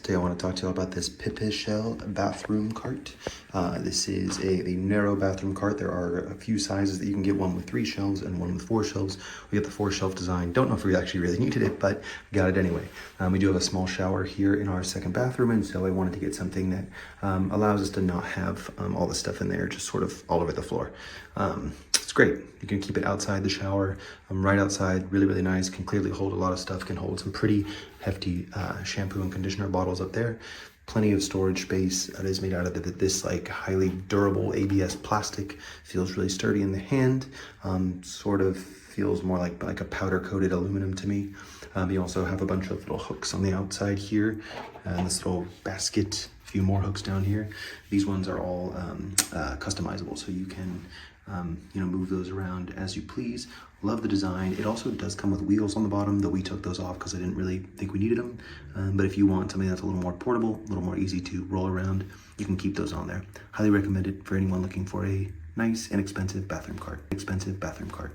Today I want to talk to you about this Pipishell bathroom cart. This is a narrow bathroom cart. There are a few sizes that you can get, one with 3 shelves and one with 4 shelves. We got the 4-shelf design. Don't know if we actually really needed it, but we got it anyway. We do have a small shower here in our second bathroom, and so I wanted to get something that allows us to not have all the stuff in there just sort of all over the floor. It's great. You can keep it outside the shower, right outside, really, really nice, can clearly hold a lot of stuff, can hold some pretty hefty shampoo and conditioner bottles up there. Plenty of storage space. It is made out of this like highly durable ABS plastic. Feels really sturdy in the hand. Sort of feels more like a powder coated aluminum to me. You also have a bunch of little hooks on the outside here, and this little basket. A few more hooks down here. These ones are all customizable, so you can move those around as you please. Love the design. It also does come with wheels on the bottom, though we took those off because I didn't really think we needed them. But if you want something that's a little more portable, a little more easy to roll around, you can keep those on there. Highly recommend it for anyone looking for a nice, inexpensive bathroom cart.